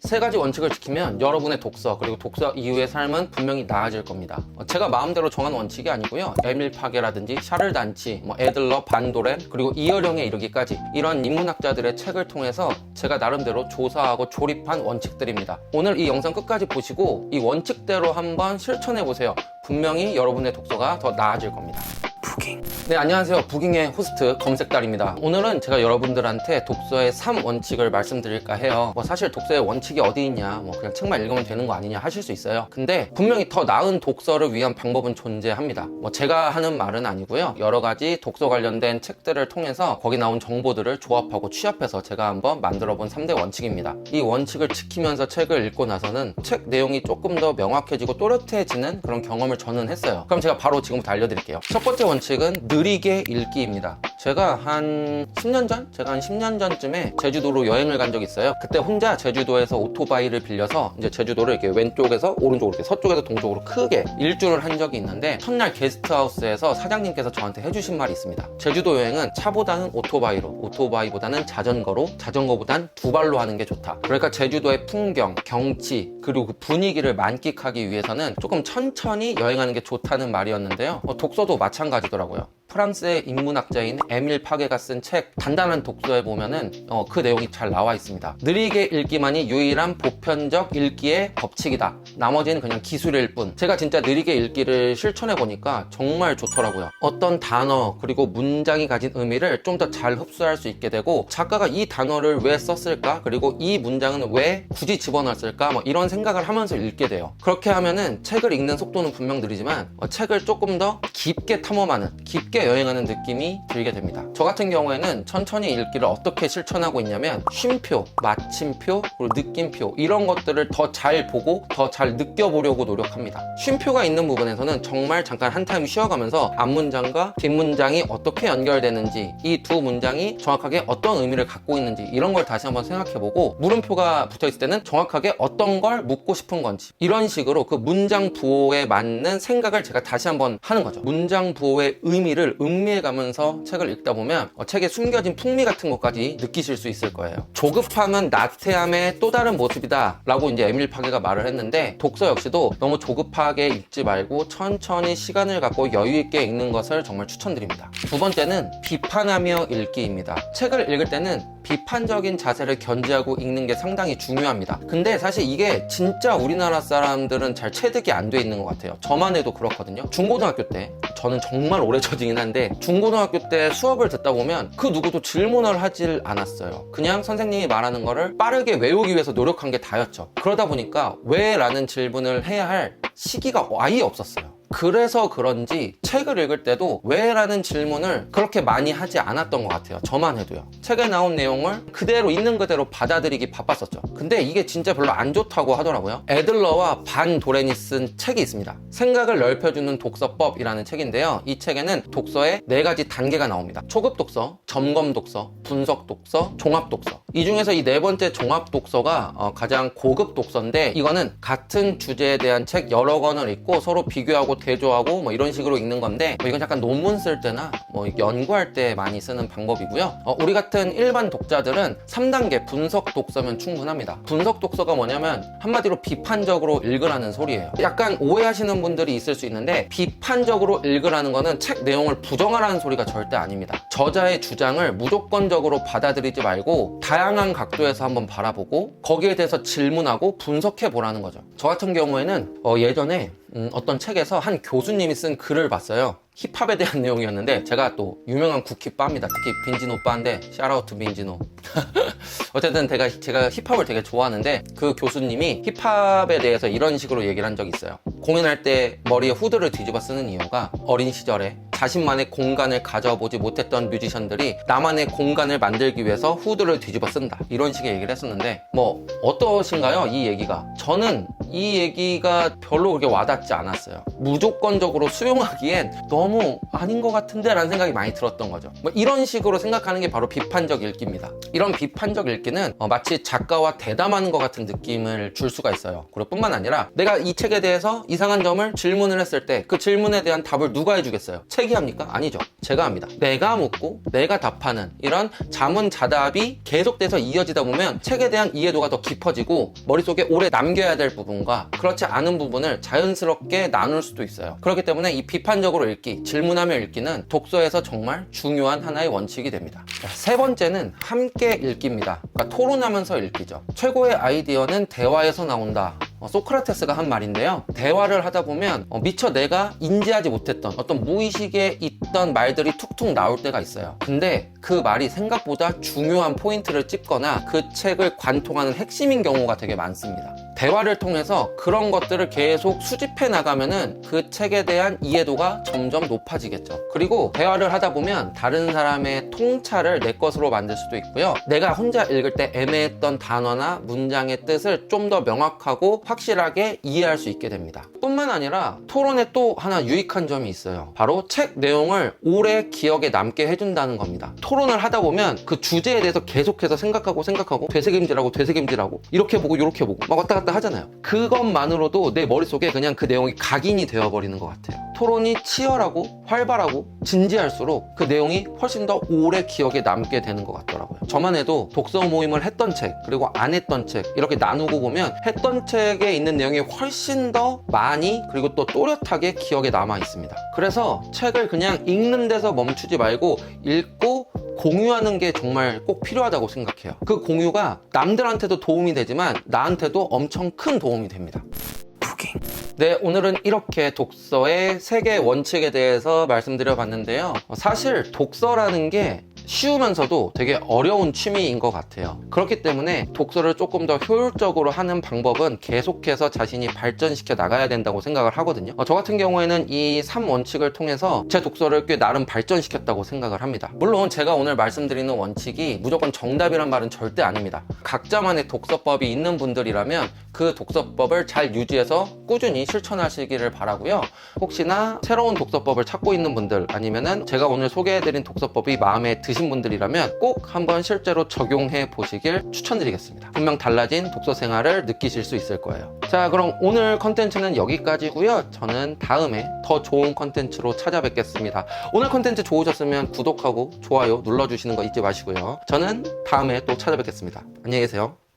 세 가지 원칙을 지키면 여러분의 독서 그리고 독서 이후의 삶은 분명히 나아질 겁니다. 제가 마음대로 정한 원칙이 아니고요. 에밀 파게라든지 샤를 단치, 애들러, 반도렌 그리고 이어령에 이르기까지 이런 인문학자들의 책을 통해서 제가 나름대로 조사하고 조립한 원칙들입니다. 오늘 이 영상 끝까지 보시고 이 원칙대로 한번 실천해 보세요. 분명히 여러분의 독서가 더 나아질 겁니다. 네, 안녕하세요. 부깅의 호스트 검색달입니다. 오늘은 제가 여러분들한테 독서의 3원칙을 말씀드릴까 해요. 사실 독서의 원칙이 어디 있냐, 그냥 책만 읽으면 되는 거 아니냐 하실 수 있어요. 근데 분명히 더 나은 독서를 위한 방법은 존재합니다. 제가 하는 말은 아니고요. 여러 가지 독서 관련된 책들을 통해서 거기 나온 정보들을 조합하고 취합해서 제가 한번 만들어 본 3대 원칙입니다. 이 원칙을 지키면서 책을 읽고 나서는 책 내용이 조금 더 명확해지고 또렷해지는 그런 경험을 저는 했어요. 그럼 제가 바로 지금부터 알려드릴게요. 첫 번째 원칙은 느리게 읽기입니다. 제가 한 10년 전쯤에 제주도로 여행을 간 적이 있어요. 그때 혼자 제주도에서 오토바이를 빌려서 이제 제주도를 이렇게 왼쪽에서 오른쪽으로 이렇게 서쪽에서 동쪽으로 크게 일주를 한 적이 있는데, 첫날 게스트하우스에서 사장님께서 저한테 해주신 말이 있습니다. 제주도 여행은 차보다는 오토바이로, 오토바이보다는 자전거로, 자전거보단 두 발로 하는 게 좋다. 그러니까 제주도의 풍경, 경치 그리고 그 분위기를 만끽하기 위해서는 조금 천천히 여행하는 게 좋다는 말이었는데요. 독서도 마찬가지더라고요. 프랑스의 인문학자인 에밀 파게가 쓴 책 단단한 독서에 보면은 그 내용이 잘 나와 있습니다. 느리게 읽기만이 유일한 보편적 읽기의 법칙이다. 나머지는 그냥 기술일 뿐. 제가 진짜 느리게 읽기를 실천해 보니까 정말 좋더라고요. 어떤 단어 그리고 문장이 가진 의미를 좀 더 잘 흡수할 수 있게 되고, 작가가 이 단어를 왜 썼을까, 그리고 이 문장은 왜 굳이 집어넣었을까, 이런 생각을 하면서 읽게 돼요. 그렇게 하면은 책을 읽는 속도는 분명 느리지만 책을 조금 더 깊게 탐험하는, 깊게 여행하는 느낌이 들게 됩니다. 저 같은 경우에는 천천히 읽기를 어떻게 실천하고 있냐면, 쉼표, 마침표, 그리고 느낌표 이런 것들을 더 잘 보고 더 잘 느껴보려고 노력합니다. 쉼표가 있는 부분에서는 정말 잠깐 한 타임 쉬어가면서 앞문장과 뒷문장이 어떻게 연결되는지, 이 두 문장이 정확하게 어떤 의미를 갖고 있는지 이런 걸 다시 한번 생각해보고, 물음표가 붙어있을 때는 정확하게 어떤 걸 묻고 싶은 건지, 이런 식으로 그 문장 부호에 맞는 생각을 제가 다시 한번 하는 거죠. 문장 부호의 의미를 음미해가면서 책을 읽다 보면 책에 숨겨진 풍미 같은 것까지 느끼실 수 있을 거예요. 조급함은 나태함의 또 다른 모습이다 라고 이제 에밀 파게가 말을 했는데, 독서 역시도 너무 조급하게 읽지 말고 천천히 시간을 갖고 여유 있게 읽는 것을 정말 추천드립니다. 두 번째는 비판하며 읽기입니다. 책을 읽을 때는 비판적인 자세를 견지하고 읽는 게 상당히 중요합니다. 근데 사실 이게 진짜 우리나라 사람들은 잘 체득이 안 돼 있는 것 같아요. 저만 해도 그렇거든요. 중고등학교 때, 저는 정말 오래전이긴 한데 중고등학교 때 수업을 듣다 보면 그 누구도 질문을 하질 않았어요. 그냥 선생님이 말하는 거를 빠르게 외우기 위해서 노력한 게 다였죠. 그러다 보니까 왜? 라는 질문을 해야 할 시기가 아예 없었어요. 그래서 그런지 책을 읽을 때도 왜? 라는 질문을 그렇게 많이 하지 않았던 것 같아요. 저만 해도요. 책에 나온 내용을 그대로 있는 그대로 받아들이기 바빴었죠. 근데 이게 진짜 별로 안 좋다고 하더라고요. 애들러와 반 도렌이 쓴 책이 있습니다. 생각을 넓혀주는 독서법이라는 책인데요. 이 책에는 독서의 4가지 단계가 나옵니다. 초급 독서, 점검 독서, 분석 독서, 종합 독서. 이 중에서 이 4번째 종합 독서가 가장 고급 독서인데, 이거는 같은 주제에 대한 책 여러 권을 읽고 서로 비교하고 대조하고 이런 식으로 읽는 건데, 이건 약간 논문 쓸 때나 연구할 때 많이 쓰는 방법이고요. 우리 같은 일반 독자들은 3단계 분석 독서면 충분합니다. 분석 독서가 뭐냐면 한마디로 비판적으로 읽으라는 소리예요. 약간 오해하시는 분들이 있을 수 있는데, 비판적으로 읽으라는 거는 책 내용을 부정하라는 소리가 절대 아닙니다. 저자의 주장을 무조건적으로 받아들이지 말고 다양한 각도에서 한번 바라보고 거기에 대해서 질문하고 분석해 보라는 거죠. 저 같은 경우에는 예전에 어떤 책에서 한 교수님이 쓴 글을 봤어요. 힙합에 대한 내용이었는데, 제가 또 유명한 국힙바입니다. 특히 빈지노 바인데, 샤라우트 빈지노. 어쨌든 제가 힙합을 되게 좋아하는데, 그 교수님이 힙합에 대해서 이런 식으로 얘기를 한 적이 있어요. 공연할 때 머리에 후드를 뒤집어 쓰는 이유가, 어린 시절에 자신만의 공간을 가져보지 못했던 뮤지션들이 나만의 공간을 만들기 위해서 후드를 뒤집어 쓴다, 이런 식의 얘기를 했었는데, 어떠신가요? 이 얘기가. 저는 이 얘기가 별로 그렇게 와닿지 않았어요. 무조건적으로 수용하기엔 너무 아닌 것 같은데 라는 생각이 많이 들었던 거죠. 뭐 이런 식으로 생각하는 게 바로 비판적 읽기입니다. 이런 비판적 읽기는 마치 작가와 대담하는 것 같은 느낌을 줄 수가 있어요. 그리고 뿐만 아니라 내가 이 책에 대해서 이상한 점을 질문을 했을 때 그 질문에 대한 답을 누가 해주겠어요? 책이 합니까? 아니죠. 제가 합니다. 내가 묻고 내가 답하는 이런 자문자답이 계속돼서 이어지다 보면 책에 대한 이해도가 더 깊어지고 머릿속에 오래 남겨야 될 부분과 그렇지 않은 부분을 자연스럽게 나눌 수도 있어요. 그렇기 때문에 이 비판적으로 읽기, 질문하며 읽기는 독서에서 정말 중요한 하나의 원칙이 됩니다. 세 번째는 함께 읽기입니다. 그러니까 토론하면서 읽기죠. 최고의 아이디어는 대화에서 나온다. 소크라테스가 한 말인데요. 대화를 하다 보면 미처 내가 인지하지 못했던 어떤 무의식에 있던 말들이 툭툭 나올 때가 있어요. 근데 그 말이 생각보다 중요한 포인트를 찝거나 그 책을 관통하는 핵심인 경우가 되게 많습니다. 대화를 통해서 그런 것들을 계속 수집해 나가면은 그 책에 대한 이해도가 점점 높아지겠죠. 그리고 대화를 하다 보면 다른 사람의 통찰을 내 것으로 만들 수도 있고요. 내가 혼자 읽을 때 애매했던 단어나 문장의 뜻을 좀 더 명확하고 확실하게 이해할 수 있게 됩니다. 뿐만 아니라 토론에 또 하나 유익한 점이 있어요. 바로 책 내용을 오래 기억에 남게 해준다는 겁니다. 토론을 하다 보면 그 주제에 대해서 계속해서 생각하고 되새김질하고 이렇게 보고 이렇게 보고 막 왔다 갔다 하잖아요. 그것만으로도 내 머릿속에 그냥 그 내용이 각인이 되어버리는 것 같아요. 토론이 치열하고 활발하고 진지할수록 그 내용이 훨씬 더 오래 기억에 남게 되는 것 같더라고요. 저만 해도 독서 모임을 했던 책 그리고 안 했던 책 이렇게 나누고 보면 했던 책에 있는 내용이 훨씬 더 많이 그리고 또 또렷하게 기억에 남아 있습니다. 그래서 책을 그냥 읽는 데서 멈추지 말고 읽고 공유하는 게 정말 꼭 필요하다고 생각해요. 그 공유가 남들한테도 도움이 되지만 나한테도 엄청 큰 도움이 됩니다. 네, 오늘은 이렇게 독서의 3개의 원칙에 대해서 말씀드려 봤는데요. 사실 독서라는 게 쉬우면서도 되게 어려운 취미인 것 같아요. 그렇기 때문에 독서를 조금 더 효율적으로 하는 방법은 계속해서 자신이 발전시켜 나가야 된다고 생각을 하거든요. 저 같은 경우에는 이 3원칙을 통해서 제 독서를 꽤 나름 발전시켰다고 생각을 합니다. 물론 제가 오늘 말씀드리는 원칙이 무조건 정답이란 말은 절대 아닙니다. 각자만의 독서법이 있는 분들이라면 그 독서법을 잘 유지해서 꾸준히 실천하시기를 바라고요. 혹시나 새로운 독서법을 찾고 있는 분들 아니면은 제가 오늘 소개해드린 독서법이 마음에 드신 분들이라면 꼭 한번 실제로 적용해 보시길 추천드리겠습니다. 분명 달라진 독서 생활을 느끼실 수 있을 거예요. 자, 그럼 오늘 컨텐츠는 여기까지고요. 저는 다음에 더 좋은 컨텐츠로 찾아뵙겠습니다. 오늘 컨텐츠 좋으셨으면 구독하고 좋아요 눌러주시는 거 잊지 마시고요. 저는 다음에 또 찾아뵙겠습니다. 안녕히 계세요.